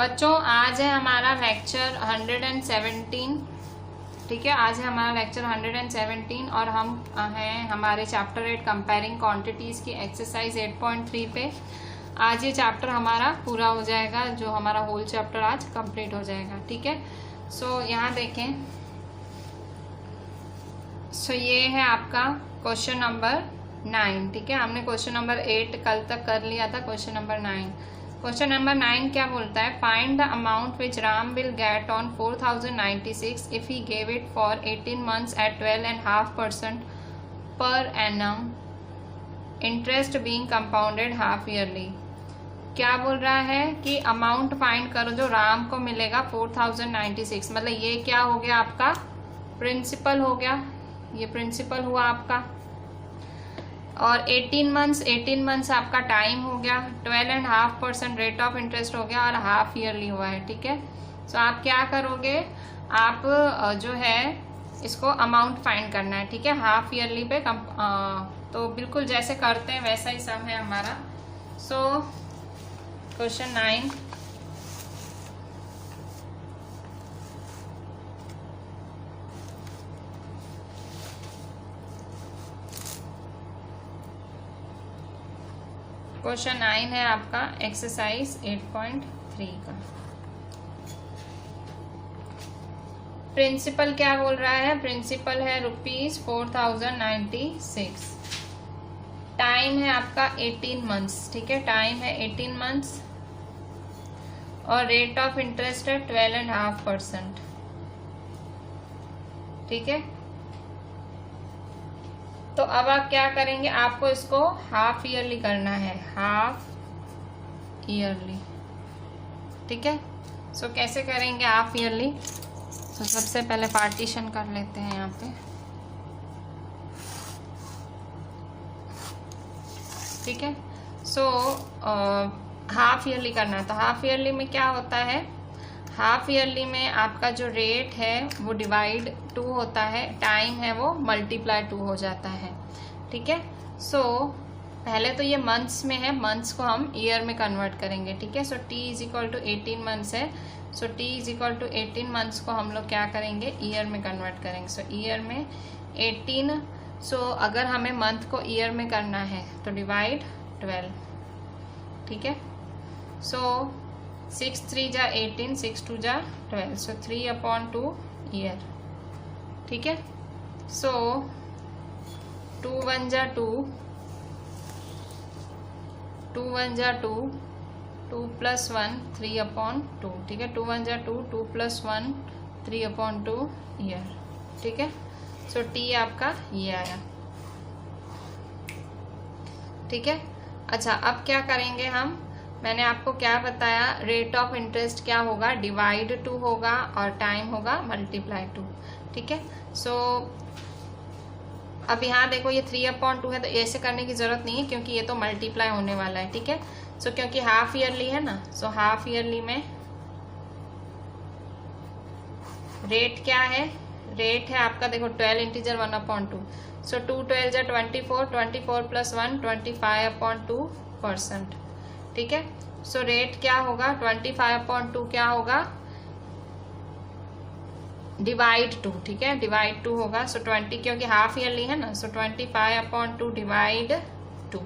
बच्चों आज है हमारा लेक्चर 117। ठीक है, आज है हमारा लेक्चर 117 और हम हैं हमारे चैप्टर 8 कंपेयरिंग क्वांटिटीज की एक्सरसाइज 8.3 पे। आज ये चैप्टर हमारा पूरा हो जाएगा, जो हमारा होल चैप्टर आज कंप्लीट हो जाएगा। ठीक है, सो यहाँ देखें, सो ये है आपका क्वेश्चन नंबर 9। ठीक है, हमने क्वेश्चन नंबर 8 कल तक कर लिया था। क्वेश्चन नंबर 9, क्वेश्चन नंबर 9 क्या बोलता है? Find the amount which Ram will get on 4096 if he gave it for 18 months at 12.5% per annum, interest being compounded half yearly. क्या बोल रहा है कि अमाउंट फाइंड करो जो राम को मिलेगा 4096। मतलब ये क्या हो गया आपका? प्रिंसिपल हो गया, ये प्रिंसिपल हुआ आपका। और 18 मंथ्स आपका टाइम हो गया, 12.5% रेट ऑफ इंटरेस्ट हो गया और हाफ ईयरली हुआ है। ठीक है, सो आप क्या करोगे? आप जो है इसको अमाउंट फाइंड करना है। ठीक है, हाफ ईयरली पे तो बिल्कुल जैसे करते हैं वैसा ही सब है हमारा। सो क्वेश्चन 9, क्वेश्चन 9 है आपका एक्सरसाइज 8.3 का। प्रिंसिपल क्या बोल रहा है? प्रिंसिपल है ₹4096। टाइम है आपका 18 मंथ्स। ठीक है, टाइम है 18 मंथ्स और रेट ऑफ इंटरेस्ट है 12.5%। ठीक है, तो अब आप क्या करेंगे? आपको इसको हाफ ईयरली करना है, हाफ ईयरली। ठीक है, सो कैसे करेंगे हाफ ईयरली? तो सबसे पहले पार्टीशन कर लेते हैं यहाँ पे। ठीक है, सो हाफ ईयरली करना है। तो हाफ ईयरली में क्या होता है? हाफ ईयरली में आपका जो रेट है वो डिवाइड 2 होता है, टाइम है वो मल्टीप्लाई 2 हो जाता है। ठीक है, सो पहले तो ये मंथ्स में है, मंथ्स को हम ईयर में कन्वर्ट करेंगे। ठीक है, so t is equal to 18 months है, so t is equal to 18 months को हम लोग क्या करेंगे? ईयर में कन्वर्ट करेंगे। सो ईयर में 18, सो अगर हमें मंथ को ईयर में करना है तो डिवाइड 12। ठीक है, सो 6 3 जा 18, 6 2 जा 12, सो 3/2 ईयर। ठीक है, सो 2 1 जा 2, 2 1 जा 2, 2 + 1 3/2। ठीक है, 2 1 जा 2, 2 + 1 3/2 ईयर। ठीक है, सो टी आपका ये आया। ठीक है, अच्छा अब क्या करेंगे हम? मैंने आपको क्या बताया? रेट ऑफ इंटरेस्ट क्या होगा? डिवाइड 2 होगा और टाइम होगा मल्टीप्लाई 2। ठीक है, सो अब यहाँ देखो ये 3/2 है, तो ऐसे करने की जरूरत नहीं है क्योंकि ये तो मल्टीप्लाई होने वाला है। ठीक है, सो क्योंकि हाफ ईयरली है ना, सो हाफ ईयरली में रेट क्या है? रेट है आपका देखो 12 इंटीजर 1/2, सो 2 12 जा 24, 24 + 1 25/2%। ठीक है, सो रेट क्या होगा? 25/2 क्या होगा? डिवाइड 2। ठीक है, डिवाइड 2 होगा, सो 20 क्योंकि हाफ ईयरली है ना, सो 25/2 डिवाइड 2।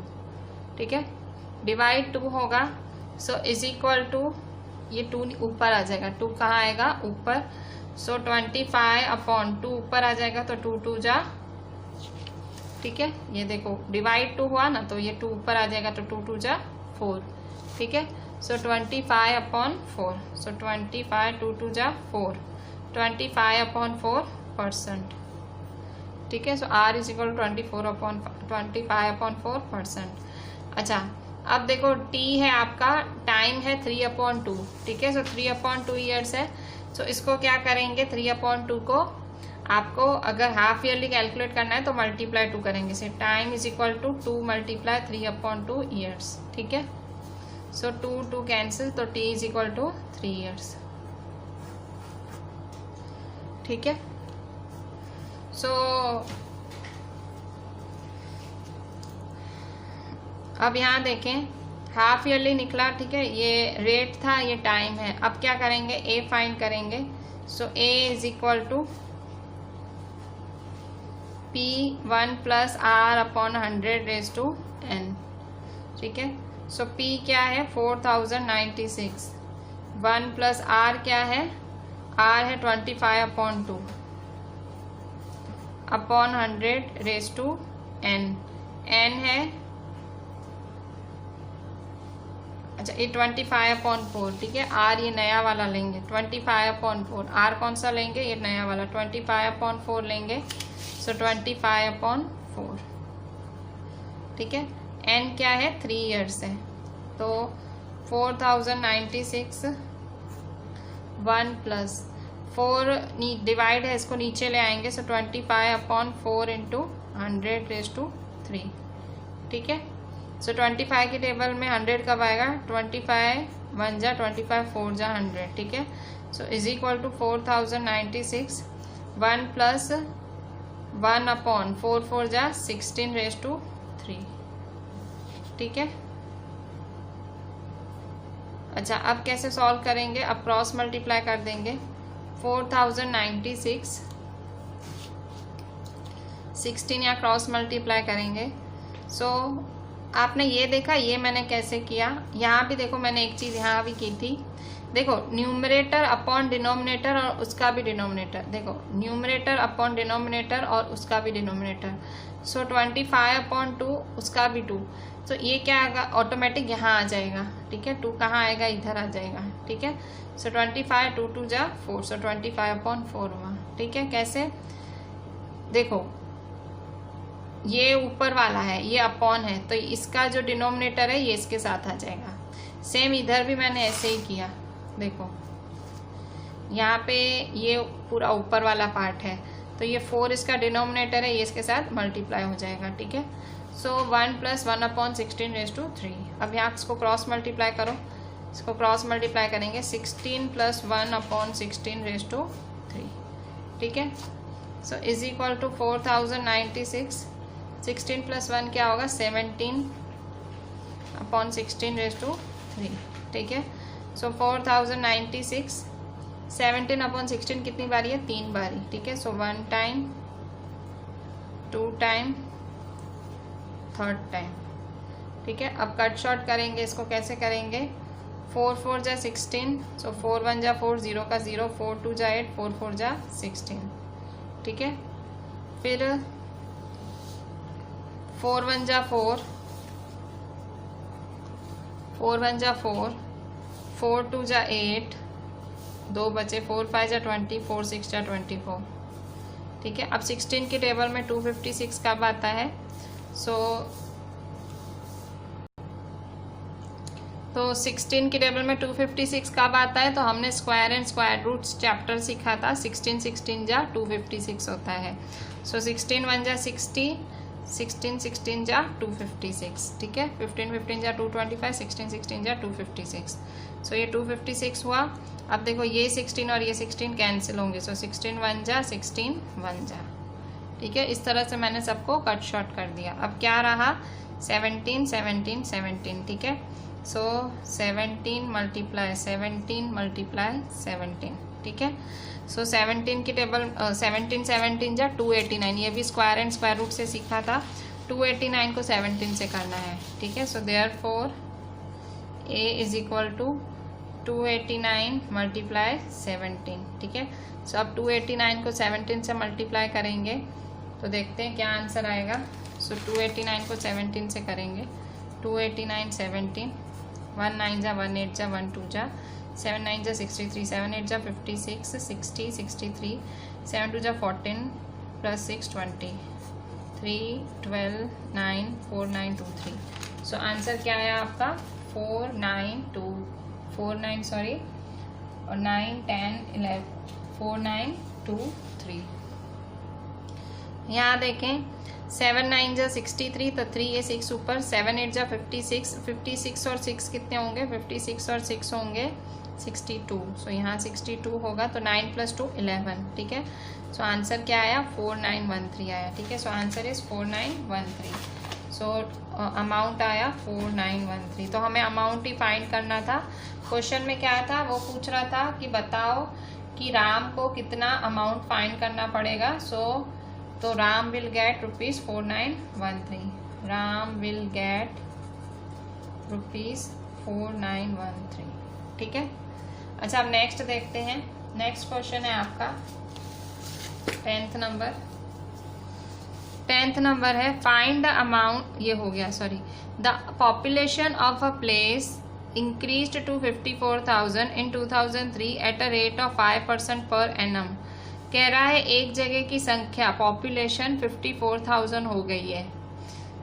ठीक है, डिवाइड 2 होगा, सो इज इक्वल टू ये 2 ऊपर आ जाएगा, 2 कहाँ आएगा? ऊपर, सो 25/2 ऊपर आ जाएगा, तो 2 2 जा। ठीक है, ये देखो डिवाइड 2 हुआ ना, तो ये 2 ऊपर आ जाएगा, तो 2 2 जा 4। ठीक है, सो 25/4, सो 25 2 2 जा 4, 25/4%। ठीक है, सो R इज इक्वल टू 25/4%। अच्छा अब देखो t है आपका, टाइम है 3/2। ठीक है, सो 3/2 ईयर्स है, सो इसको क्या करेंगे? 3/2 को आपको अगर हाफ ईयरली कैलकुलेट करना है तो मल्टीप्लाई 2 करेंगे। से time is equal to 2 × 3/2 years. ठीक है, सो 2 2 कैंसिल, तो t is equal to 3 years. ठीक है, सो अब यहाँ देखें हाफ ईयरली निकला, ठीक है, ये रेट था, ये टाइम है। अब क्या करेंगे, ए फाइंड करेंगे। So A is equal to P1 plus R upon 100⁻n, ठीक है। सो P क्या है 4096, 1 प्लस R क्या है, R है 25/2 अपॉन 100⁻n, n है, अच्छा ये 25/4, ठीक है। R ये नया वाला लेंगे 25/4, R कौन सा लेंगे, ये नया वाला 25/4 लेंगे। सो 25/4, ठीक है। n क्या है 3 ईयर्स है, तो 4096 1 प्लस 4 डिवाइड है, इसको नीचे ले आएंगे। सो 25/4 इंटू 100⁻3, ठीक है। सो 25 के टेबल में 100 कब आएगा, 25 1 जा 25 4 जा 100, ठीक है। So is equal to 4096 1 plus 1/4 4 जा 16⁻3, ठीक है। अच्छा अब कैसे सॉल्व करेंगे, अब क्रॉस मल्टीप्लाई कर देंगे। 4096 16 या क्रॉस मल्टीप्लाई करेंगे। सो आपने ये देखा, ये मैंने कैसे किया, यहाँ भी देखो मैंने एक चीज़ यहाँ भी की थी, देखो न्यूमरेटर अपॉन डिनोमिनेटर और उसका भी डिनोमिनेटर, देखो न्यूमरेटर अपॉन डिनोमिनेटर और उसका भी डिनोमिनेटर। सो 25/2 उसका भी 2, तो ये क्या आएगा, ऑटोमेटिक यहाँ आ जाएगा, ठीक है। 2 कहाँ आएगा, इधर आ जाएगा, ठीक है। सो 25 2 2 जा 4, सो 25/4 हुआ, ठीक है। कैसे, देखो ये ऊपर वाला है, ये अपॉन है, तो इसका जो डिनोमिनेटर है ये इसके साथ आ जाएगा। सेम इधर भी मैंने ऐसे ही किया, देखो यहाँ पे ये पूरा ऊपर वाला पार्ट है, तो ये 4 इसका डिनोमिनेटर है, ये इसके साथ मल्टीप्लाई हो जाएगा, ठीक है। सो 1 प्लस 1/16⁻3। अब यहाँ इसको क्रॉस मल्टीप्लाई करो, इसको क्रॉस मल्टीप्लाई करेंगे 16 प्लस 1/16⁻3, ठीक है। So is equal to 4096, 16 plus 1 क्या होगा 17/16⁻3, ठीक है। सो 4096 17/16 कितनी बारी है, 3 बारी, ठीक है। सो 1 टाइम 2 टाइम 3rd टाइम, ठीक है। अब कट शॉर्ट करेंगे, इसको कैसे करेंगे, 4 4 जा 16, सो 4 1 जा 4, 0 का 0, 4 2 जा 8, 4 4 जा 16, ठीक है। फिर 4 1 जा 4, 4 1 जा 4, 4 2 जा 8, 2 बचे, 4 5 जा 20, 4 6 जा 24, ठीक है। अब 16 के टेबल में 256 कब आता है, तो 16 के टेबल में 256 कब आता है, तो हमने square and square roots chapter सीखा था, 16 16 जा 256 होता है। सो 16 1 जा 60, 16 16 जा 256, ठीक है। 15 15 जा 225, 16 16 जा 256, सो ये 256 हुआ। अब देखो ये 16 और ये 16 कैंसिल होंगे, सो 16 1 जा 16 1 जा, ठीक है। इस तरह से मैंने सबको कट शॉर्ट कर दिया। अब क्या रहा 17 17 17, ठीक है। सो 17 मल्टीप्लाई 17 मल्टीप्लाई 17, ठीक है। सो 17 की टेबल 17 17 जा 289, ये भी स्क्वायर एंड स्क्वायर रूट से सीखा था, 289 को 17 से करना है, ठीक है। So therefore A is equal to 289 multiply 17, ठीक है। सो अब 289 को 17 से मल्टीप्लाई करेंगे तो देखते हैं क्या आंसर आएगा। सो 289 को 17 से करेंगे, 289 17, 1 9 जा 1 8 जा 1 2 जा 7 9 जा 63, 7 8 जा 56, 60 63, 7 2 जा 14 प्लस 6 20, 3 12 9 4 9 2 3। सो आंसर क्या आया आपका 4 9 सॉरी और 9 10 11 4 9 2 3। यहाँ देखें 7 9 जा 63, तो 3 ये 6 ऊपर, 7 8 जा 56, 56 और 6 कितने होंगे, 56 और 6 होंगे 62, सो यहाँ 62 होगा, तो 9 + 2 11, ठीक है। सो आंसर क्या आया 4913 आया, ठीक है। So answer is 4913। So amount आया 4913। तो हमें अमाउंट ही फाइंड करना था। क्वेश्चन में क्या था, वो पूछ रहा था कि बताओ कि राम को कितना अमाउंट फाइंड करना पड़ेगा। तो Ram will get ₹4913। Ram will get ₹4913। ठीक है। अच्छा, अब नेक्स्ट देखते हैं। नेक्स्ट क्वेश्चन है आपका 10th नंबर है फाइंड द अमाउंट, ये हो गया sorry, the population of a place increased to 54,000 in 2003 at a rate of 5% per annum। कह रहा है एक जगह की संख्या पॉपुलेशन 54,000 हो गई है।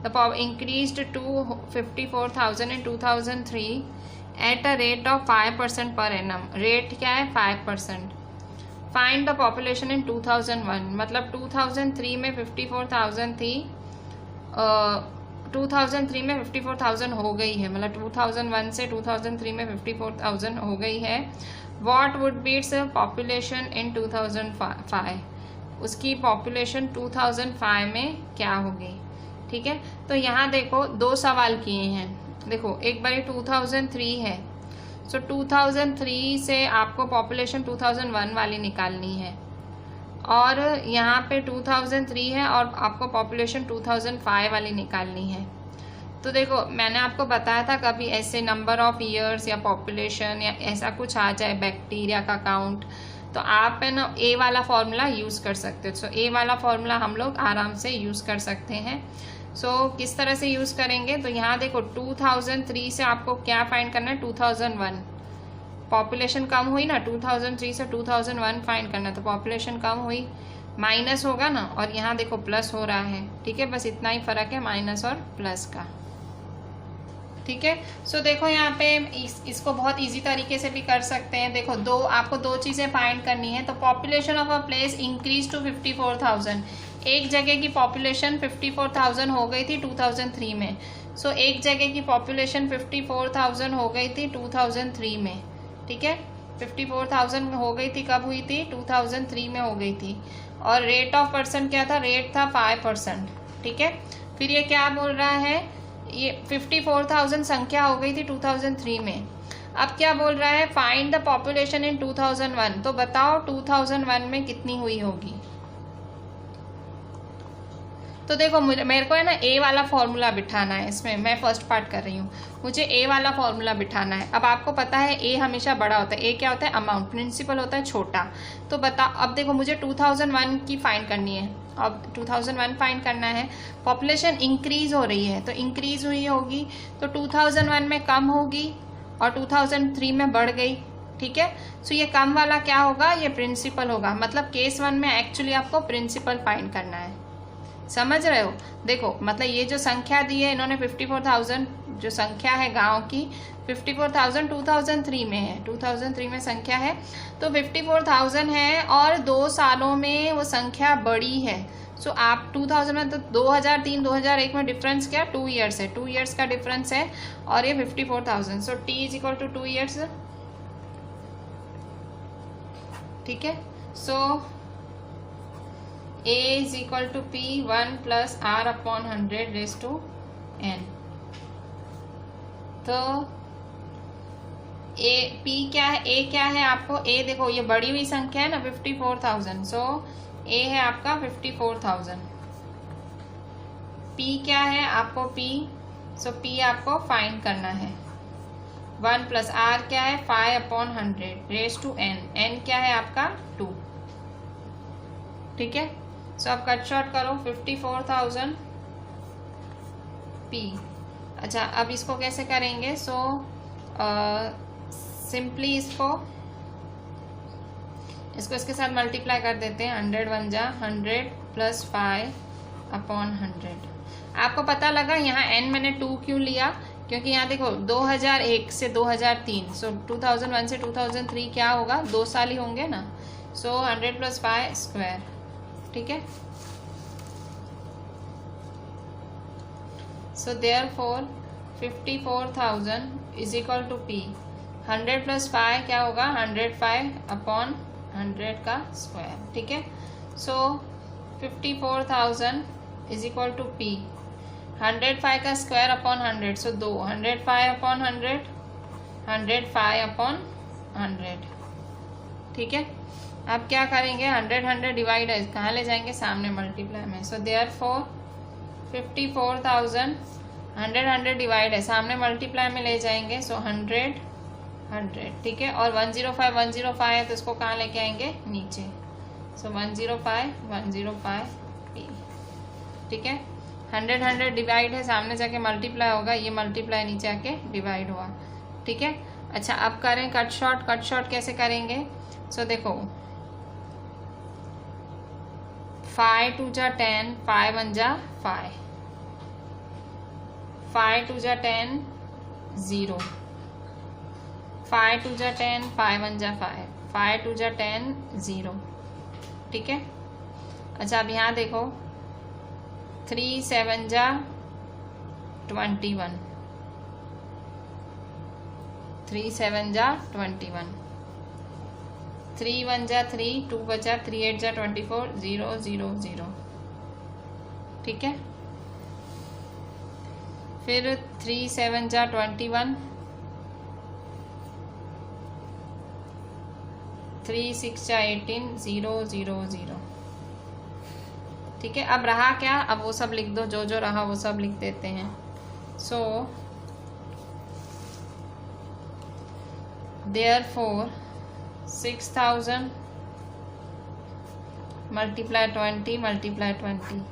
The increased to 54,000 in 2003 at a rate of 5% per annum। Rate क्या है, 5%। फाइंड द पॉपुलेशन इन 2001, मतलब 2003 में 54,000 थी, 2003 में 54,000 हो गई है, मतलब 2001 से 2003 में 54,000 हो गई है। What would be its population in 2005, उसकी पॉपुलेशन 2005 में क्या होगी। ठीक है। तो यहाँ देखो दो सवाल किए हैं। देखो एक बार 2003 है, सो 2003 से आपको पॉपुलेशन 2001 वाली निकालनी है, और यहाँ पे 2003 है और आपको पॉपुलेशन 2005 वाली निकालनी है। तो देखो मैंने आपको बताया था कभी ऐसे नंबर ऑफ ईयर्स या पॉपुलेशन या ऐसा कुछ आ जाए, बैक्टीरिया का काउंट, तो आप है ना ए वाला फॉर्मूला यूज़ कर सकते हो। सो ए वाला फॉर्मूला हम लोग आराम से यूज़ कर सकते हैं। सो किस तरह से यूज़ करेंगे, तो यहाँ देखो 2003 से आपको क्या फाइंड करना है, 2001 पॉपुलेशन कम हुई ना, 2003 से 2001 फाइंड करना, तो पॉपुलेशन कम हुई, माइनस होगा ना, और यहाँ देखो प्लस हो रहा है। ठीक है, बस इतना ही फर्क है माइनस और प्लस का। ठीक है। सो देखो यहाँ पे इसको बहुत इजी तरीके से भी कर सकते हैं। देखो आपको दो चीज़ें फाइंड करनी है। तो population of a place increase to 54,000, एक जगह की पॉपुलेशन 54,000 हो गई थी 2003 में। सो एक जगह की पॉपुलेशन 54,000 हो गई थी 2003 में। ठीक है, 54,000 हो गई थी, कब हुई थी, 2003 में हो गई थी। और रेट ऑफ परसेंट क्या था, रेट था 5%। ठीक है। फिर ये क्या बोल रहा है, ये 54,000 संख्या हो गई थी 2003 में। अब क्या बोल रहा है, फाइंड द पॉपुलेशन इन 2001। तो बताओ 2001 में कितनी हुई होगी। तो देखो मेरे को है ना ए वाला फॉर्मूला बिठाना है, इसमें मैं फर्स्ट पार्ट कर रही हूँ, मुझे ए वाला फॉर्मूला बिठाना है। अब आपको पता है ए हमेशा बड़ा होता है, ए क्या होता है, अमाउंट, प्रिंसिपल होता है छोटा। तो अब देखो मुझे 2001 की फाइंड करनी है। अब 2001 फाइंड करना है, पॉपुलेशन इंक्रीज हो रही है, तो इंक्रीज हुई होगी, तो 2001 में कम होगी और 2003 में बढ़ गई। ठीक है। सो ये कम वाला क्या होगा, ये प्रिंसिपल होगा। मतलब केस 1 में एक्चुअली आपको प्रिंसिपल फाइंड करना है, समझ रहे हो। देखो मतलब ये जो संख्या दी है इन्होंने 54,000, जो संख्या है गांव की 54,000 2003 में है, 2003 में संख्या है, तो 54,000 है और 2 सालों में वो संख्या बड़ी है। सो आप 2000 में, तो 2003 2001 में डिफरेंस क्या, 2 ईयर्स है, 2 ईयर्स का डिफरेंस है, और ये 54,000। So t is equal to 2 years. ठीक है। सो a is equal to p 1 plus r upon 100 raised to n। तो a p क्या है, a क्या है आपको, a देखो ये बढ़ी हुई संख्या है ना 54,000। सो a है आपका 54,000। p क्या है आपको, p, सो p आपको फाइंड करना है। 1 प्लस r क्या है, 5 upon 100 raised to n। n क्या है आपका 2। ठीक है। सो अब कट शॉर्ट करो, 54,000 p। अच्छा अब इसको कैसे करेंगे, सो सिंपली इसको इसके साथ मल्टीप्लाई कर देते हैं। 100 1 जा 100 प्लस 5 अपॉन 100। आपको पता लगा यहाँ n मैंने 2 क्यों लिया, क्योंकि यहाँ देखो 2001 से 2003, सो 2001 से 2003 क्या होगा, 2 साल ही होंगे ना। So 100 plus 5 square. ठीक है। So therefore 54,000 is equal to p। 100 plus 5 क्या होगा, 105 अपॉन 100 का स्क्वायर। ठीक है। सो 54,000 इज इक्वल टू p। 105 का स्क्वायर अपॉन 100, सो 2, 105 अपॉन 100, 105 अपॉन 100। ठीक है, अब क्या करेंगे, 100 डिवाइड है, कहाँ ले जाएंगे, सामने मल्टीप्लाई में। सो देयरफॉर 54,000, 100 डिवाइड है, सामने मल्टीप्लाई में ले जाएंगे। सो 100, ठीक है। और 105 है तो इसको कहाँ लेके आएंगे, नीचे। सो 105 ठीक है। 100 डिवाइड है, सामने जाके मल्टीप्लाई होगा, ये मल्टीप्लाई नीचे आके डिवाइड हुआ। ठीक है। अच्छा, अब करें कट शॉर्ट कैसे करेंगे। सो देखो 5 2 जा 10, 5 1 जा 5, 5 2 जा 10 0, 5 2 जा 10, 5 1 जा 5, 5 2 जा 10 0। ठीक है। अच्छा, अब यहाँ देखो 3 7 जा 21, 3 7 जा 21, 3 1 जा 3, 2 बचा, 3 8 जा 24, 0 0 0। ठीक है। फिर 3 7 जा 21, 3 6 जा 18, 0 0 0। ठीक है। अब रहा क्या, अब वो सब लिख दो, जो जो रहा वो सब लिख देते हैं। सो देयरफॉर 6000 मल्टीप्लाई 20 मल्टीप्लाई 20,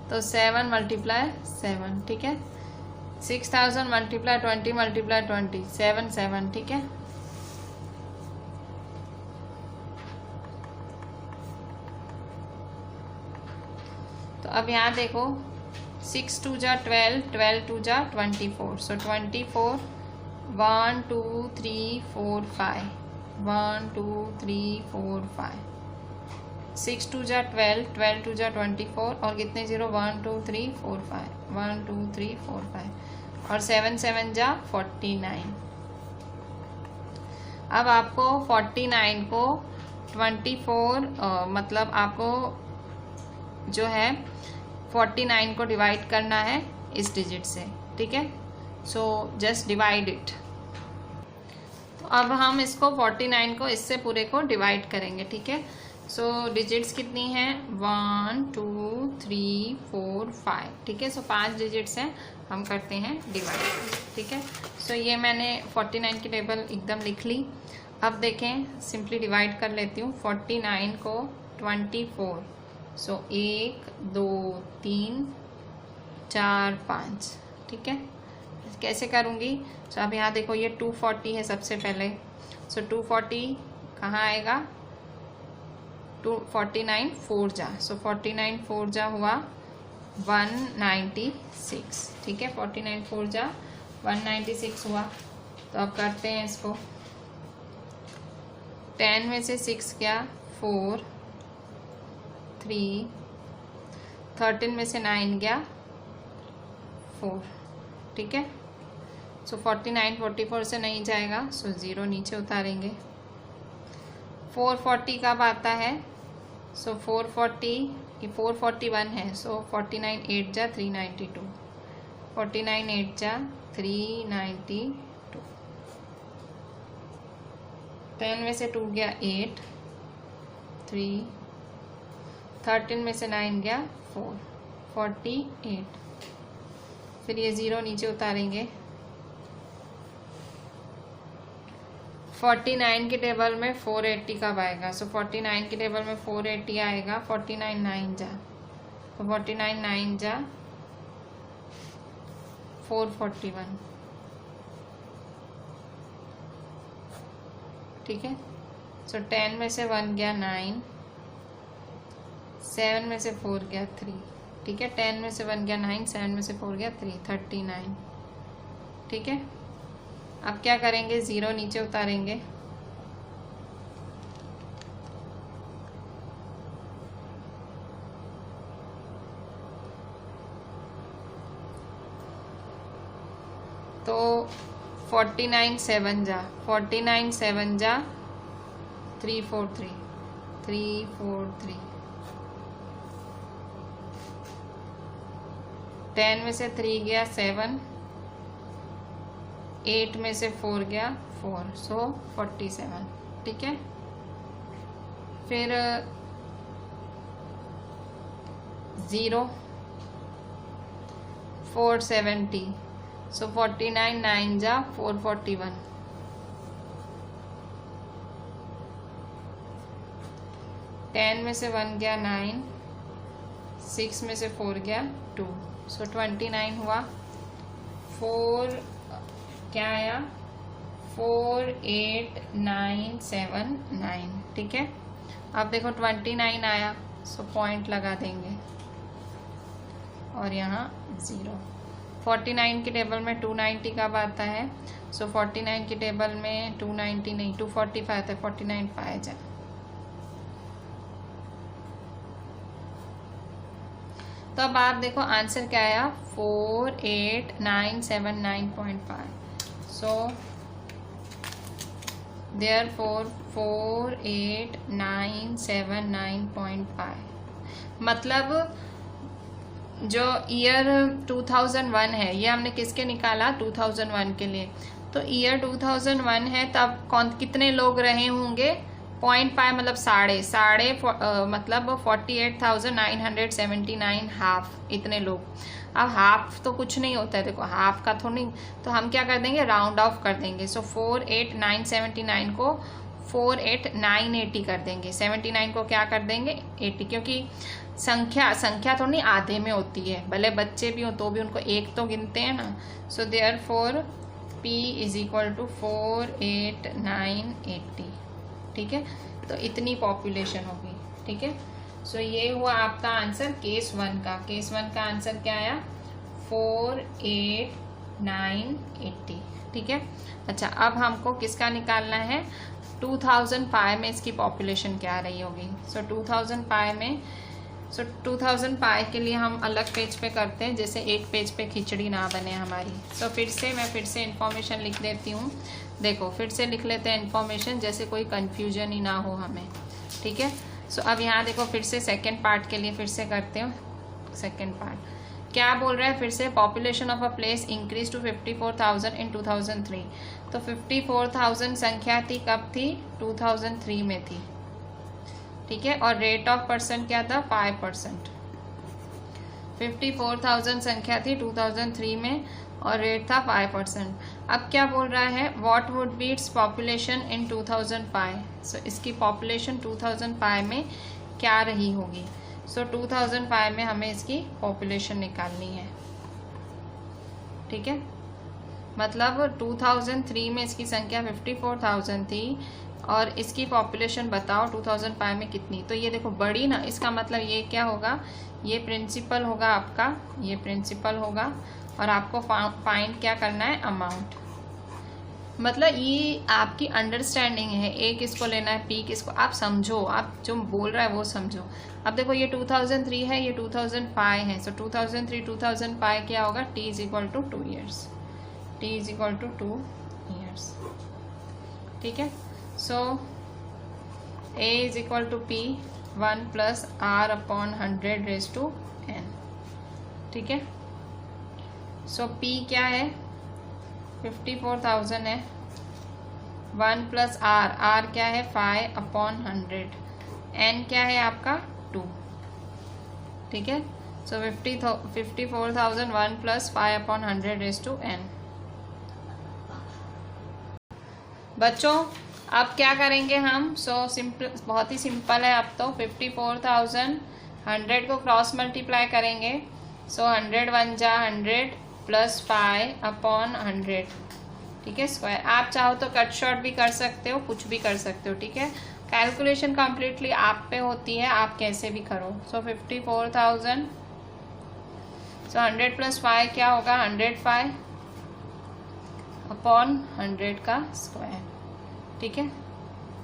तो 7 मल्टीप्लाई 7। ठीक है। 6000 मल्टीप्लाई 20 मल्टीप्लाई 20, 7 7। ठीक है। तो अब यहाँ देखो 6 2 जा 12, 12 2 जा 24, सो 24, 1 2 3 4 5, 1 2 3 4 5, 6 2 जा 12, 12 2 जा 24, और कितने 0, 1 2 3 4 5, 1 2 3 4 5, और 7 7 जा 49। अब आपको 49 को 24 मतलब आपको जो है 49 को डिवाइड करना है इस डिजिट से। ठीक है। So just divide it. तो अब हम इसको 49 को इससे पूरे को डिवाइड करेंगे। ठीक है। सो डिजिट्स कितनी हैं, 1 2 3 4 5। ठीक है। सो 5 डिजिट्स हैं, हम करते हैं डिवाइड। ठीक है। सो ये मैंने 49 की टेबल एकदम लिख ली। अब देखें, सिंपली डिवाइड कर लेती हूँ 49 को 24। सो 1 2 3 4 5। ठीक है। कैसे करूँगी, सो अब यहाँ देखो ये 240 है सबसे पहले। सो 240 कहाँ आएगा, 249 4 जा, सो 49 4 जा हुआ 196। ठीक है। 49 4 जा 196 हुआ। तो अब करते हैं इसको, 10 में से 6 गया 4, 3, 13 में से 9 गया 4। ठीक है। सो 49 44 से नहीं जाएगा, सो 0 नीचे उतारेंगे। 440 कब आता है, सो 440 ये 441 है, सो 49 8 जा 392, 49 8 जा 392। 10 में से 2 गया 8, 3, 13 में से 9 गया 4, 48। फिर ये 0 नीचे उतारेंगे। 49 की टेबल में 480 कब आएगा, सो 49 की टेबल में 480 आएगा। 49 9 जा, तो 49 9 जा 441। ठीक है। सो 10 में से 1 गया 9, 7 में से 4 गया 3। ठीक है। 10 में से 1 गया 9, 7 में से 4 गया 3, 39। ठीक है। अब क्या करेंगे, 0 नीचे उतारेंगे। तो 49 7 जा, 49 7 जा 343, 343। 10 में से 3 गया 7, 8 में से 4 गया 4, सो 47। ठीक है, फिर 0 470, सो 49 9 जा 441। 10 में से 1 गया 9, 6 में से 4 गया 2, सो 29 हुआ। 4 क्या आया 48979। ठीक है, अब देखो 29 आया, सो पॉइंट लगा देंगे और यहाँ 0। 49 की टेबल में 290 कब आता है, सो 49 की टेबल में 290 नहीं 245 आता है, 49 पाया जाए। तो अब आप देखो आंसर क्या आया 48979.5। सो देयरफॉर 48979.5 मतलब जो ईयर 2001 है ये हमने किसके निकाला 2001 के लिए। तो ईयर 2001 है तब कितने लोग रहे होंगे 0.5 मतलब साढ़े मतलब 48,979 हाफ, इतने लोग। अब हाफ तो कुछ नहीं होता है, देखो हाफ का तो नहीं, तो हम क्या कर देंगे राउंड ऑफ कर देंगे। सो 48979 को 48980 कर देंगे, 79 को क्या कर देंगे 80, क्योंकि संख्या तो नहीं आधे में होती है, भले बच्चे भी हो तो भी उनको एक तो गिनते हैं ना। So therefore P = 48980। ठीक है, तो इतनी पॉपुलेशन होगी। ठीक है, सो ये हुआ आपका आंसर केस 1 का। केस 1 का आंसर क्या आया 48980। ठीक है, अच्छा अब हमको किसका निकालना है 2005 में इसकी पॉपुलेशन क्या रही होगी। सो 2005 में 2005 के लिए हम अलग पेज पे करते हैं, जैसे एक पेज पे खिचड़ी ना बने हमारी। सो मैं फिर से इन्फॉर्मेशन लिख देती हूँ। देखो फिर से लिख लेते हैं इन्फॉर्मेशन, जैसे कोई कन्फ्यूजन ही ना हो हमें। ठीक है, सो अब यहाँ देखो फिर से सेकेंड पार्ट के लिए फिर से करते हो। सेकेंड पार्ट क्या बोल रहा है फिर से, population of a place increase to 54,000 in 2003। तो 54,000 संख्या थी कब थी 2003 में थी। ठीक है, और रेट ऑफ परसेंट क्या था 5%। 54,000 संख्या थी 2003 में और रेट था 5%। अब क्या बोल रहा है what would be its population in 2005। सो इसकी पॉपुलेशन 2005 में क्या रही होगी। सो 2005 में हमें इसकी पॉपुलेशन निकालनी है। ठीक है, मतलब 2003 में इसकी संख्या 54,000 थी और इसकी पॉपुलेशन बताओ 2005 में कितनी। तो ये देखो बड़ी ना, इसका मतलब ये क्या होगा, ये प्रिंसिपल होगा आपका, ये प्रिंसिपल होगा और आपको फाइंड क्या करना है अमाउंट। मतलब ये आपकी अंडरस्टैंडिंग है, ए किसको लेना है पी किसको, आप समझो, आप जो बोल रहा है वो समझो। अब देखो ये 2003 है, ये 2005 है। सो 2003 2005 क्या होगा t = 2 years, t = 2 years। ठीक है, सो a = p 1 + r/100⁻n। ठीक है, सो p क्या है 54,000 है, 1 + r क्या है 5/100, n क्या है आपका 2। ठीक है, सो 54,000 1 + 5/100⁻n। बच्चों अब क्या करेंगे हम, सिंपल, बहुत ही सिंपल है। अब तो 54,000 100 को क्रॉस मल्टीप्लाई करेंगे। 100 1 जा 100 + 5/100। ठीक है, स्क्वायर। आप चाहो तो कट शॉर्ट भी कर सकते हो, कुछ भी कर सकते हो। ठीक है, कैलकुलेशन कम्प्लीटली आप पे होती है, आप कैसे भी करो। 54,000 100 + 5 क्या होगा 105/100 का स्क्वायर। ठीक है,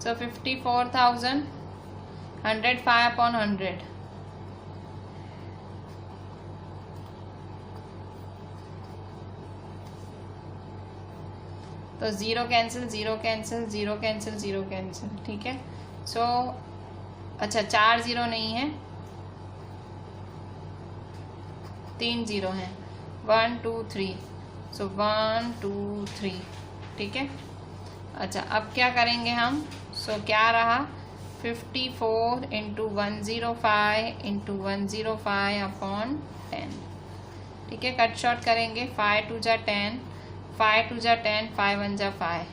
54,000 105/100। तो 0 कैंसिल 0 कैंसिल 0 कैंसिल 0 कैंसिल। ठीक है, अच्छा 4 0 नहीं है, 3 0 है। 1 2 3, सो 1 2 3, ठीक है। अच्छा अब क्या करेंगे हम, सो क्या रहा 54 इंटू 105 इंटू 105 अपॉन 10, ठीक है। कट शॉर्ट करेंगे, 5 2 जा 10, 5 2 जा 10, 5 1 जा 5,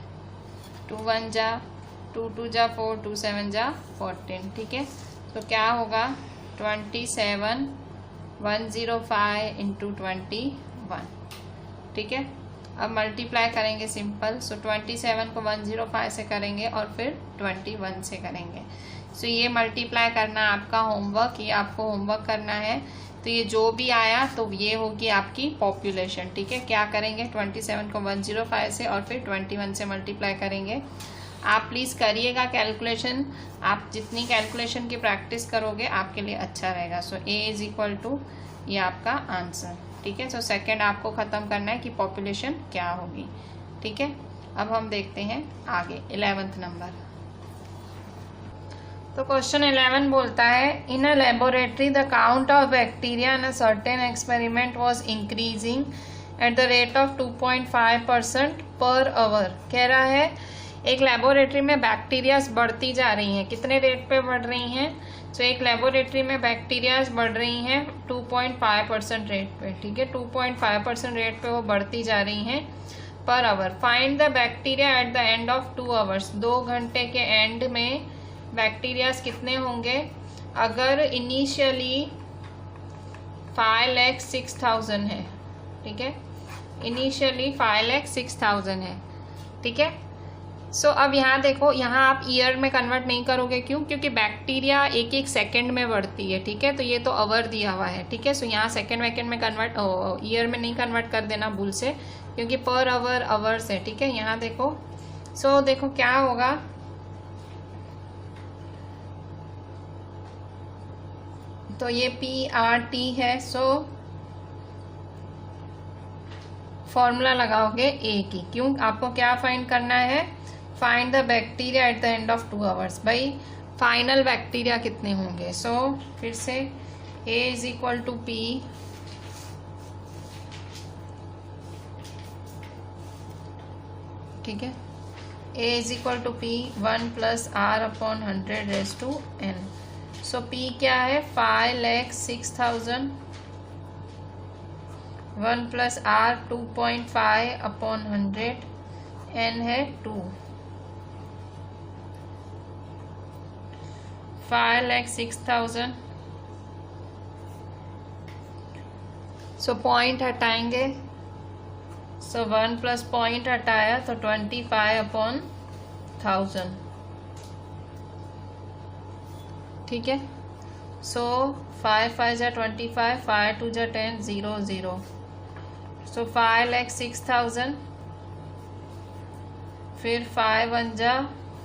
2 1 जा 2 2 जा 4, 2 7 जा 14, ठीक है। तो क्या होगा 27 105 इंटू 21, ठीक है। अब मल्टीप्लाई करेंगे सिंपल, सो 27 को 105 से करेंगे और फिर 21 से करेंगे। सो ये मल्टीप्लाई करना आपका होमवर्क, ये आपको होमवर्क करना है। तो ये जो भी आया तो ये होगी आपकी पॉपुलेशन, ठीक है। क्या करेंगे 27 को 105 से और फिर 21 से मल्टीप्लाई करेंगे। आप प्लीज़ करिएगा कैलकुलेशन, आप जितनी कैलकुलेशन की प्रैक्टिस करोगे आपके लिए अच्छा रहेगा। सो ए इज इक्वल टू ये आपका आंसर, ठीक है। सो सेकंड आपको ख़त्म करना है कि पॉपुलेशन क्या होगी, ठीक है। अब हम देखते हैं आगे 11th नंबर। तो क्वेश्चन 11 बोलता है in a laboratory the count of bacteria in a certain experiment was increasing at the rate of 2.5% per our. कह रहा है एक लेबोरेटरी में बैक्टीरियाज बढ़ती जा रही हैं, कितने रेट पे बढ़ रही हैं, तो एक लेबोरेटरी में बैक्टीरियाज बढ़ रही हैं 2.5% रेट पे, ठीक है। 2.5% रेट पे वो बढ़ती जा रही हैं per hour. Find the bacteria at the end of 2 hours, 2 घंटे के एंड में बैक्टीरियाज कितने होंगे। अगर इनिशियली 5,06,000 है, ठीक है, इनिशियली 5,06,000 है, ठीक है। सो अब यहाँ देखो, यहाँ आप ईयर में कन्वर्ट नहीं करोगे, क्यों, क्योंकि बैक्टीरिया एक एक सेकंड में बढ़ती है, ठीक है। तो ये तो आवर दिया हुआ है, ठीक है। सो यहाँ सेकंड वैकेंड में कन्वर्ट, ईयर में नहीं कन्वर्ट कर देना भूल से, क्योंकि पर आवर आवर्स है, ठीक है। यहाँ देखो, सो देखो क्या होगा, तो ये PRT है। सो फॉर्मूला लगाओगे ए की, क्यों, आपको क्या फाइंड करना है, find the bacteria at the end of 2 hours. भाई फाइनल बैक्टीरिया कितने होंगे। सो फिर से A is equal to P, ठीक है। A is equal to P 1 plus R upon 100 raised to N। So P क्या है 5,06,000, 1 प्लस R 2.5 अपॉन 100, N है 2, 5,06,000। सो पॉइंट हटाएंगे, सो 1 प्लस पॉइंट हटाया तो 25 अपॉन 1000, ठीक है। सो 5 5 जा 25, 5 2 जा 10, 0 0। सो 5,06,000, फिर 5 1 जा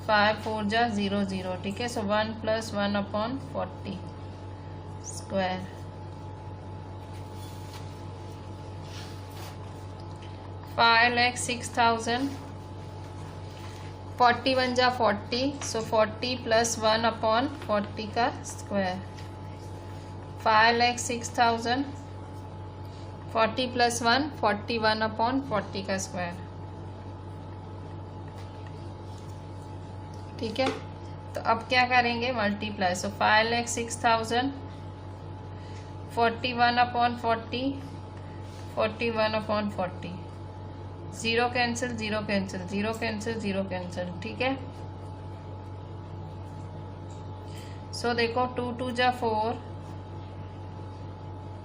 5 4 जा 0 0, ठीक है। सो 1 प्लस 1 अपॉन 40 स्क्वायर, 5,06,000, 40 1 जा 40, सो 40 प्लस 1 अपॉन 40 का स्क्वायर, 5,06,000, 40 प्लस 1 41 अपॉन 40 का स्क्वायर, ठीक है। तो अब क्या करेंगे मल्टीप्लाई, सो 5,06,000, 41 upon 40, 41 upon 40, 0 cancel 0 cancel 0 cancel 0 cancel, ठीक है। सो देखो 2 2 जा 4,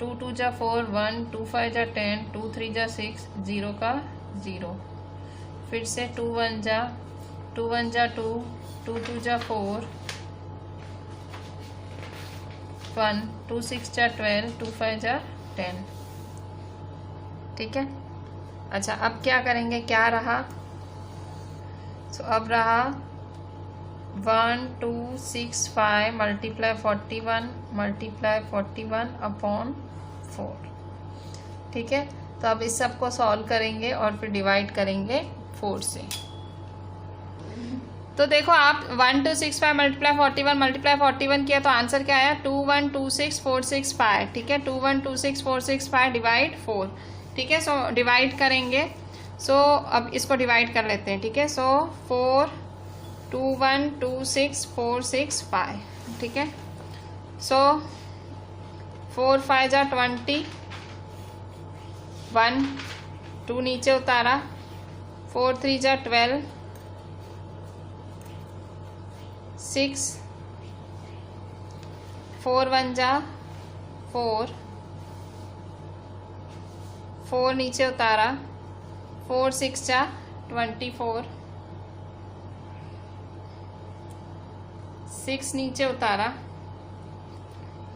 2 2 जा 4, 1 2 5 जा 10, 2 3 जा 6, 0 का 0, फिर से 2 1 जा 2 1 जा 2, 2 2 जा 4, 1 2 6 जा 12, 2 5 जा 10, ठीक है। अच्छा अब क्या करेंगे, क्या रहा, सो अब रहा 1 2 6 5 मल्टीप्लाई 41 अपॉन 4, ठीक है। तो अब इस सब को सॉल्व करेंगे और फिर डिवाइड करेंगे 4 से। तो देखो आप 1 2 6 5 मल्टीप्लाई 41 किया तो आंसर क्या आया 2 1 2 6 4 6 5, ठीक है। 2 1 2 6 4 6 5 डिवाइड 4, ठीक है। सो डिवाइड करेंगे, सो अब इसको डिवाइड कर लेते हैं, ठीक है। सो 4 2 1 2 6 4 6 5, ठीक है। सो 4 5 जा 20, 1 2 नीचे उतारा, 4 3 जा 12, 6 4 1 जा 4, 4 नीचे उतारा, 4 6 जा 24, 6 नीचे उतारा,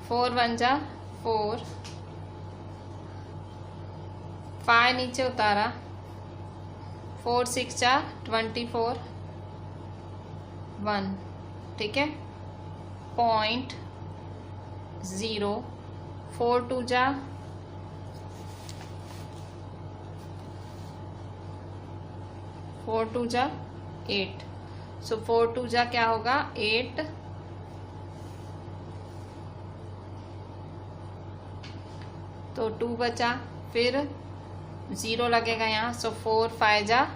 4 1 जा 4, 5 नीचे उतारा, 4 6 जा 24, 1, ठीक है। 0.0, 4 2 जा 4 2 जा 8, सो 4 2 जा क्या होगा 8, तो 2 बचा, फिर 0 लगेगा यहाँ, सो 4 5 जा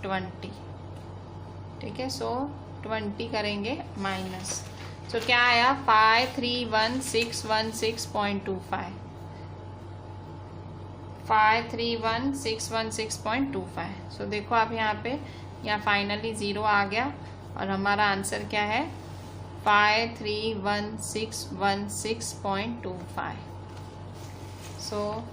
20, ठीक है। सो 20 करेंगे माइनस, सो क्या आया 531,616.25, 531,616.25। सो देखो आप यहाँ पे, यहाँ फाइनली 0 आ गया और हमारा आंसर क्या है 531,616.25। सो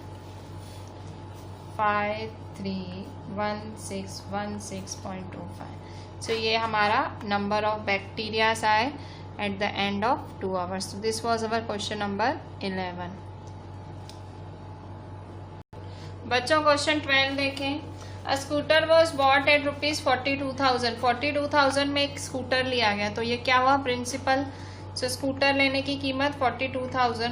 531,616.25। सो ये हमारा नंबर ऑफ बैक्टीरियाज आए at the end of 2 hours. So this was our question number 11. बच्चों क्वेश्चन 12 देखें। A scooter was bought at rupees 42,000. 42,000 में एक स्कूटर लिया गया, तो ये क्या हुआ प्रिंसिपल। सो स्कूटर लेने की कीमत 42,000।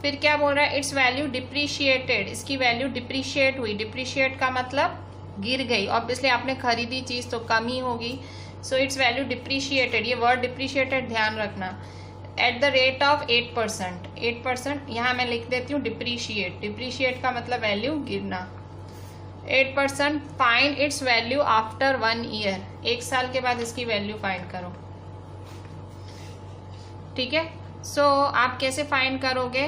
फिर क्या बोल रहा है, इट्स वैल्यू डिप्रिशिएटेड, इसकी वैल्यू डिप्रिशिएट हुई। डिप्रिशिएट का मतलब गिर गई, ऑब्वियसली आपने खरीदी चीज तो कम ही होगी। सो इट्स वैल्यू डिप्रिशिएटेड, ये वर्ड डिप्रिशिएटेड ध्यान रखना, एट द रेट ऑफ 8%। 8% यहाँ मैं लिख देती हूँ डिप्रिशिएट, डिप्रिशिएट का मतलब वैल्यू गिरना। 8%, find its value after 1 year, 1 साल के बाद इसकी वैल्यू फाइंड करो, ठीक है। सो आप कैसे फाइंड करोगे,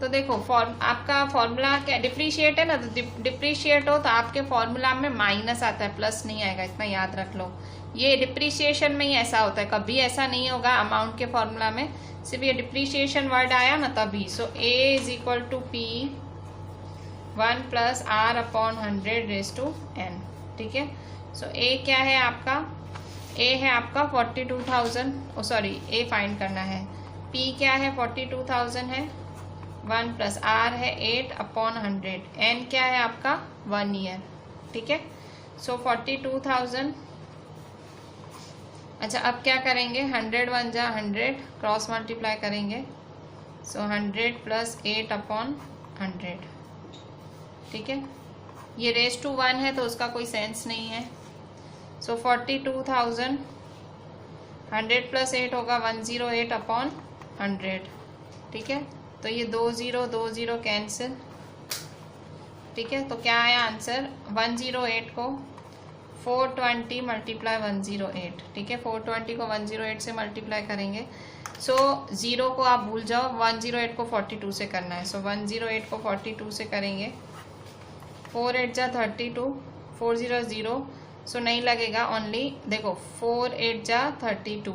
तो देखो आपका फॉर्मूला क्या, डिप्रिशिएट है ना, तो डिप्रिशिएट हो तो आपके फॉर्मूला में माइनस आता है, प्लस नहीं आएगा, इतना याद रख लो। ये डिप्रिशिएशन में ही ऐसा होता है, कभी ऐसा नहीं होगा अमाउंट के फॉर्मूला में, सिर्फ ये डिप्रिशिएशन वर्ड आया ना तभी। So A is equal to P 1 + R/100⁻n, ठीक है। सो A क्या है आपका, A है आपका 42,000, सॉरी A फाइंड करना है। P क्या है 42,000 है, 1 + R है 8/100, N क्या है आपका 1 ईयर, ठीक है। सो 42,000, अच्छा अब क्या करेंगे, 100 1 जा 100, क्रॉस मल्टीप्लाई करेंगे, सो 100 + 8/100, ठीक है। ये रेज़ टू 1 है तो उसका कोई सेंस नहीं है। सो 42,000, 100 + 8 होगा 108/100, ठीक है। तो ये 2 0 कैंसिल, ठीक है। तो क्या आया आंसर, 108 को 420 × 108, ठीक है। 420 को 108 से मल्टीप्लाई करेंगे। सो 0 को आप भूल जाओ, 108 को 42 से करना है। सो 108 को 42 से करेंगे, 4 8 जा 32, 4 0 0, सो नहीं लगेगा, ओनली देखो 4 8 जा 32,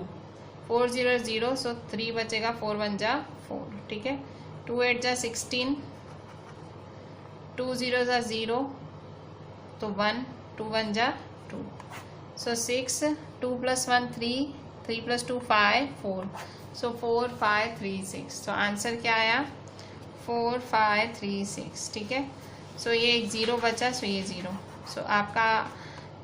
4 0 0, सो 3 बचेगा, 4 1 जा 4, ठीक है। 2 8 जा 16, 2 0 जा 0, तो 1, 2 1 जा 2, सो 6, 2 + 1 3, 3 + 2 5 4, सो 4 5 3 6, तो आंसर क्या आया 4 5 3 6, ठीक है। सो ये एक 0 बचा, सो ये 0। सो आपका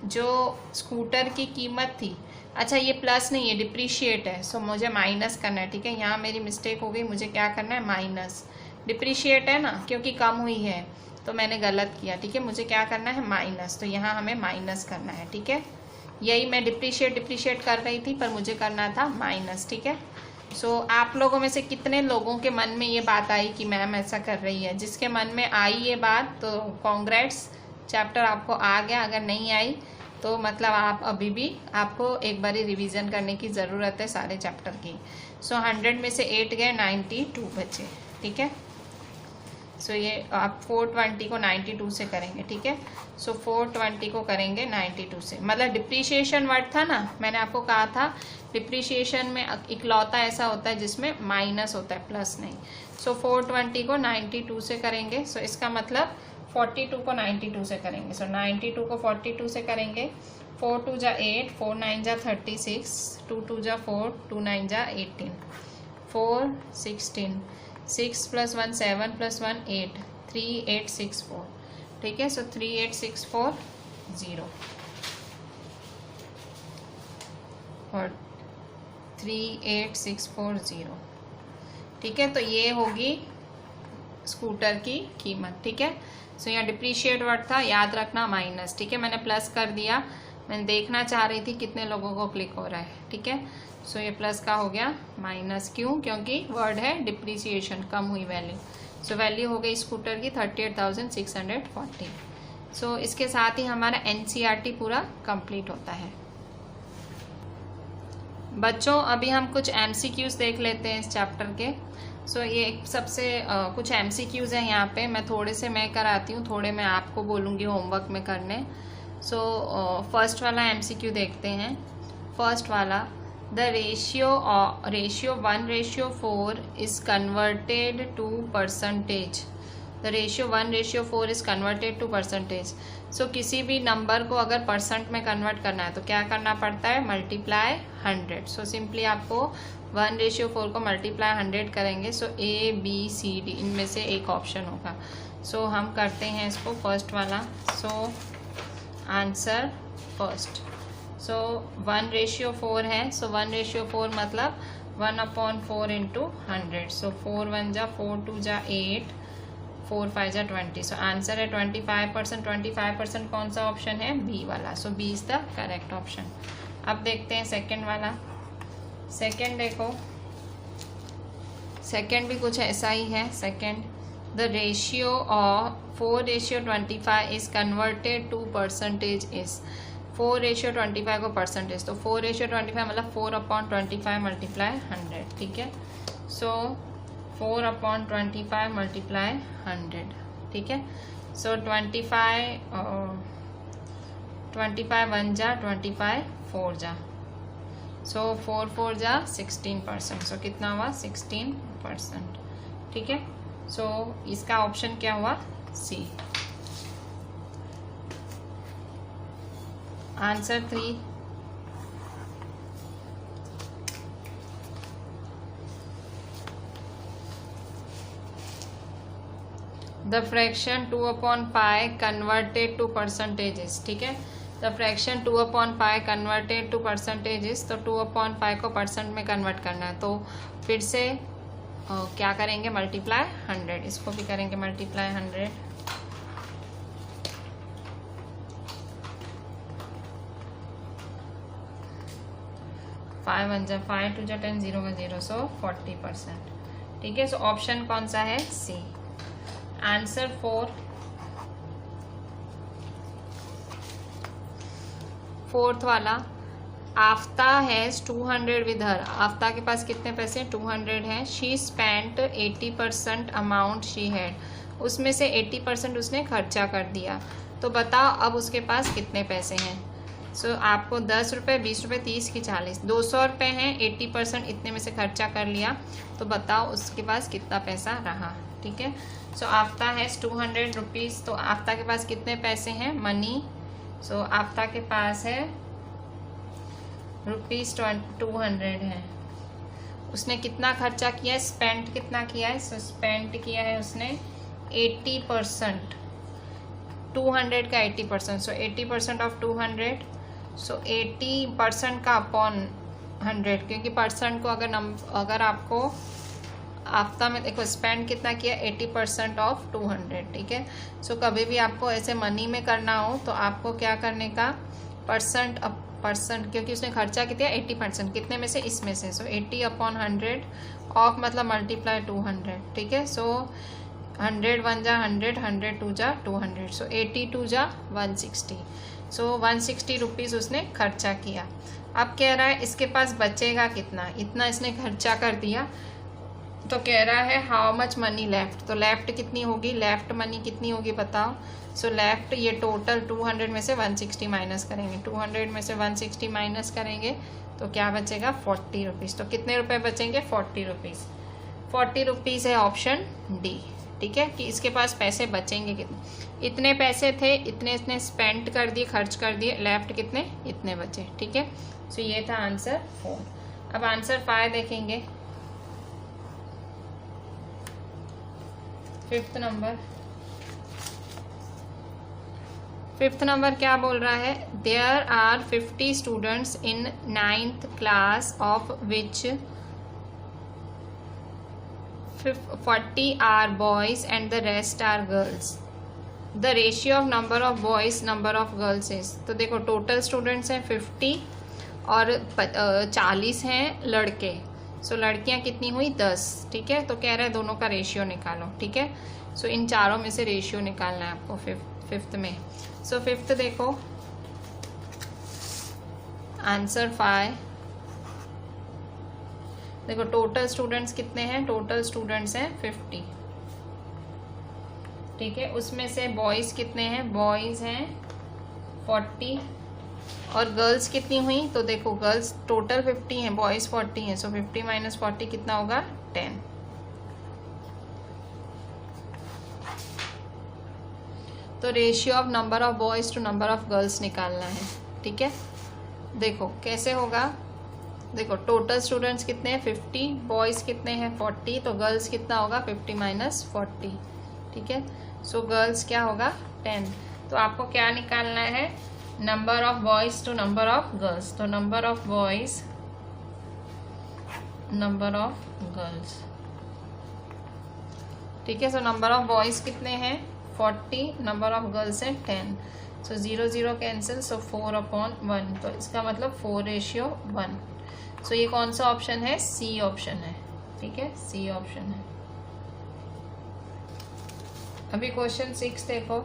जो स्कूटर की कीमत थी, अच्छा ये प्लस नहीं है, डिप्रिशिएट है, सो मुझे माइनस करना है, ठीक है। यहाँ मेरी मिस्टेक हो गई, मुझे क्या करना है माइनस, डिप्रिशिएट है ना, क्योंकि कम हुई है तो मैंने गलत किया, ठीक है। मुझे क्या करना है माइनस, तो यहाँ हमें माइनस करना है, ठीक है। यही मैं डिप्रिशिएट कर रही थी पर मुझे करना था माइनस, ठीक है। आप लोगों में से कितने लोगों के मन में ये बात आई कि मैम ऐसा कर रही है? जिसके मन में आई ये बात तो कॉन्ग्रेट्स, चैप्टर आपको आ गया। अगर नहीं आई तो मतलब आप अभी भी आपको एक बारी रिवीजन करने की ज़रूरत है सारे चैप्टर की। 100 में से 8 गए, 92 बचे। ठीक है, ये आप 420 को 92 से करेंगे। ठीक है, 420 को करेंगे 92 से। मतलब डिप्रिशिएशन वर्ड था ना, मैंने आपको कहा था डिप्रिशिएशन में इकलौता ऐसा होता है जिसमें माइनस होता है, प्लस नहीं। 420 को 92 से करेंगे। इसका मतलब 42 को 92 से करेंगे। 92 को 42 से करेंगे। 4 2 जा 8, 4 9 जा 36, 2 2 जा 4, 2 9 जा 18, 4 16, 6 + 1 7 + 1 8, 3864। ठीक है, 38640 और 38640। ठीक है, तो ये होगी स्कूटर की कीमत। ठीक है, यहाँ डिप्रिशिएट वर्ड था, याद रखना माइनस। ठीक है, मैंने प्लस कर दिया, मैंने देखना चाह रही थी कितने लोगों को क्लिक हो रहा है। ठीक है, ये प्लस का हो गया माइनस। क्यों? क्योंकि वर्ड है डिप्रिसिएशन, कम हुई वैल्यू। वैल्यू हो गई स्कूटर की 38,640। इसके साथ ही हमारा NCERT पूरा कंप्लीट होता है। बच्चों, अभी हम कुछ MCQs देख लेते हैं इस चैप्टर के। ये सबसे कुछ MCQs हैं यहाँ पे। मैं थोड़े से मैं कराती हूँ, थोड़े मैं आपको बोलूँगी होमवर्क में करने। फर्स्ट वाला MCQ देखते हैं। फर्स्ट वाला, the ratio 1:4 is converted to percentage. The ratio 1:4 is converted to percentage. किसी भी नंबर को अगर परसेंट में कन्वर्ट करना है तो क्या करना पड़ता है? मल्टीप्लाई 100। सिंपली आपको 1:4 को मल्टीप्लाई 100 करेंगे। A B C D इनमें से एक ऑप्शन होगा। हम करते हैं इसको फर्स्ट वाला। Answer first. 1:4 है। 1:4 मतलब 1/4 × 100। 4 1 जा 4 2 जा 8, 4 5 जा 20। आंसर है 25%। 25% कौन सा ऑप्शन है? बी वाला। B is the correct option. अब देखते हैं सेकंड वाला। सेकंड देखो, सेकंड भी कुछ ऐसा ही है। Second, the ratio of 4:25 is converted to percentage is. 4:25 को परसेंटेज, तो 4:25 मतलब 4/25 मल्टीप्लाई 100। ठीक है, 4/25 मल्टीप्लाई 100। ठीक है, 25 1 जा 25 4 जा, 4 4 जा 16%। कितना हुआ? 16%। ठीक है, इसका ऑप्शन क्या हुआ? C. Answer 3। The fraction 2/π converted to percentages. ठीक है, the fraction 2/π converted to percentages. तो 2/π को परसेंट में कन्वर्ट करना है, तो फिर से क्या करेंगे? मल्टीप्लाई 100। इसको भी करेंगे मल्टीप्लाई 100। 5 1 जा 5, 2 जा 10, 0 का 0, 40%। ठीक है, ऑप्शन कौन सा है? सी। आंसर 4। फोर्थ वाला, आफ्ता हैज 200 विद हर। आफ्ता के पास कितने पैसे? 200 हैं। She spent 80% amount she had. उसमें से 80% उसने खर्चा कर दिया। तो बताओ अब उसके पास कितने पैसे हैं? आपको 10 रुपये, 20 रुपये, 30 की 40, 200 रुपये हैं। 80% इतने में से खर्चा कर लिया, तो बताओ उसके पास कितना पैसा रहा। ठीक है, आफ्ता हैज 200 रुपीज़। तो आफ्ता के पास कितने पैसे हैं? मनी। आफ्ता के पास है ₹200 है। उसने कितना खर्चा किया है? स्पेंट कितना किया है? स्पेंट किया है उसने 80%। 200 का 80%, 80% ऑफ 200। 80% का अपॉन 100, क्योंकि परसेंट को अगर आपको आफ्ता में देखो स्पेंड कितना किया? 80% ऑफ 200। ठीक है, कभी भी आपको ऐसे मनी में करना हो तो आपको क्या करने का? परसेंट परसेंट, क्योंकि उसने खर्चा कितना 80%, कितने में से, इसमें से। सो 80/100 ऑफ मतलब मल्टीप्लाई 200, ठीक है। सो 100 1 जा 100, 100 2 जा 200, सो 80 2 जा 160। सो 160 रुपीज़ उसने खर्चा किया। अब कह रहा है इसके पास बचेगा कितना, इतना इसने खर्चा कर दिया, तो कह रहा है हाउ मच मनी लेफ्ट। तो लेफ्ट कितनी होगी, लेफ्ट मनी कितनी होगी बताओ। सो लेफ्ट, ये टोटल 200 में से 160 माइनस करेंगे, 200 में से 160 माइनस करेंगे तो क्या बचेगा 40 रुपीज़। तो कितने रुपए बचेंगे 40 रुपीज़। 40 रुपीज़ है ऑप्शन डी, ठीक है, कि इसके पास पैसे बचेंगे कितने। इतने पैसे थे, इतने इसने स्पेंड कर दिए, खर्च कर दिए, लेफ्ट कितने, इतने बचे, ठीक है। सो ये था आंसर 4। अब आंसर 5 देखेंगे, 5th नंबर। 5th नंबर क्या बोल रहा है, there are 50 students in 9th class of which 40 are boys and the rest are girls. The ratio of number of boys number of girls is, तो देखो total students हैं 50 और 40 हैं लड़के। सो लड़कियां कितनी हुई 10, ठीक है। तो कह रहा है दोनों का रेशियो निकालो, ठीक है। सो इन चारों में से रेशियो निकालना है आपको 5th में। सो 5th देखो आंसर 5। देखो टोटल स्टूडेंट्स कितने हैं, टोटल स्टूडेंट्स हैं 50, ठीक है। उसमें से बॉयज़ कितने हैं, बॉयज़ हैं 40 और गर्ल्स कितनी हुई, तो देखो गर्ल्स टोटल 50 हैं, बॉयज़ 40 हैं। सो 50 माइनस 40 कितना होगा 10। तो ratio of number of boys to number of girls निकालना है, ठीक है। देखो कैसे होगा, देखो टोटल स्टूडेंट्स कितने हैं 50, बॉयज़ कितने हैं 40, तो गर्ल्स कितना होगा 50 माइनस 40, ठीक है। सो गर्ल्स क्या होगा 10। तो आपको क्या निकालना है, number of boys to number of girls. तो number of boys number of girls, ठीक है। सो नंबर ऑफ बॉयज़ कितने हैं 40, नंबर ऑफ गर्ल्स हैं 10। सो 0 0 कैंसिल, सो 4/1, तो इसका मतलब 4:1। सो ये कौन सा ऑप्शन है, सी ऑप्शन है, ठीक है, सी ऑप्शन है। अभी क्वेश्चन 6 देखो,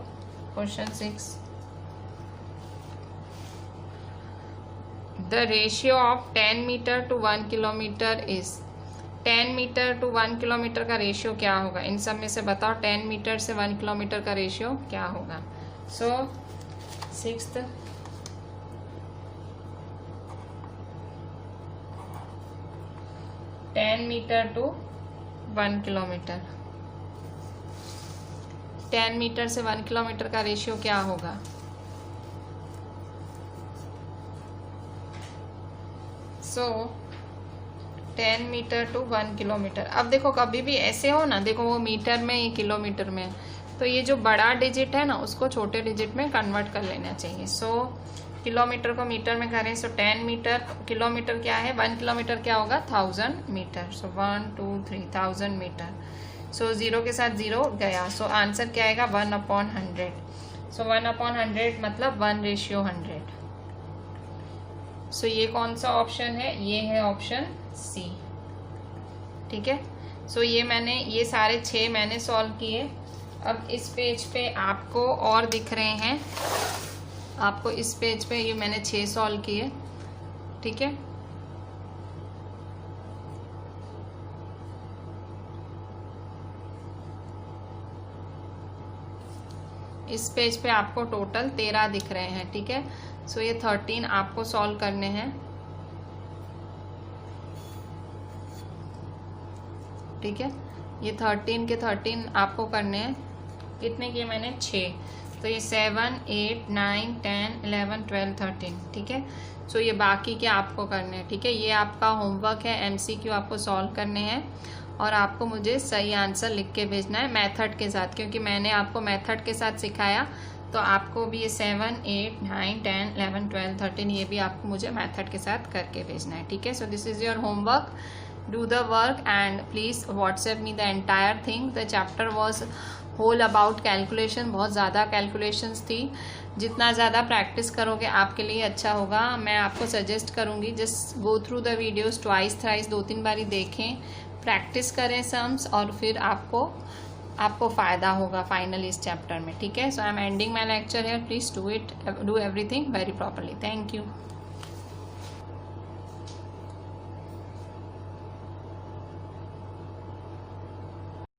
question 6, the ratio of 10 metre to 1 kilometre is. 10 metre to 1 kilometre का रेशियो क्या होगा, इन सब में से बताओ 10 मीटर से 1 किलोमीटर का रेशियो क्या होगा। So 6th 10 metre to 1 kilometre, 10 metre से 1 किलोमीटर का रेशियो क्या होगा। So 10 metre to 1 kilometre. अब देखो कभी भी ऐसे हो ना, देखो वो मीटर में, ये किलोमीटर में, तो ये जो बड़ा डिजिट है ना उसको छोटे डिजिट में कन्वर्ट कर लेना चाहिए। सो किलोमीटर को मीटर में करें, सो 10 मीटर, किलोमीटर क्या है 1 किलोमीटर क्या होगा 1000 मीटर। सो 1 2 3 1000 मीटर। सो 0 के साथ 0 गया, सो आंसर क्या आएगा 1/100। सो 1/100 मतलब 1:100। सो ये कौन सा ऑप्शन है, ये है ऑप्शन सी, ठीक है। सो ये मैंने, ये सारे 6 मैंने सॉल्व किए। अब इस पेज पे आपको और दिख रहे हैं, आपको इस पेज पे ये मैंने 6 सॉल्व किए, ठीक है। इस पेज पे आपको टोटल 13 दिख रहे हैं, ठीक है। सो ये 13 आपको सॉल्व करने हैं, ठीक है। ये 13 के 13 आपको करने हैं। कितने किए मैंने 6, तो ये 7 8 9 10 11 12 13, ठीक है। सो ये बाकी के आपको करने हैं, ठीक है। ये आपका होमवर्क है, MCQ आपको सॉल्व करने हैं और आपको मुझे सही आंसर लिख के भेजना है मेथड के साथ, क्योंकि मैंने आपको मेथड के साथ सिखाया, तो आपको भी ये 7 8 9 10 11 12 13 ये भी आपको मुझे मेथड के साथ करके भेजना है, ठीक है। So this is your homework, do the work and please WhatsApp me the entire thing. The chapter was whole about calculation, बहुत ज़्यादा कैलकुलेशंस थी। जितना ज़्यादा प्रैक्टिस करोगे आपके लिए अच्छा होगा। मैं आपको सजेस्ट करूँगी just go through the videos twice thrice, 2-3 बारी देखें, प्रैक्टिस करें सम्स, और फिर आपको फ़ायदा होगा फाइनली इस चैप्टर में। ठीक है, so I am ending my lecture here. Please do everything very properly. Thank you.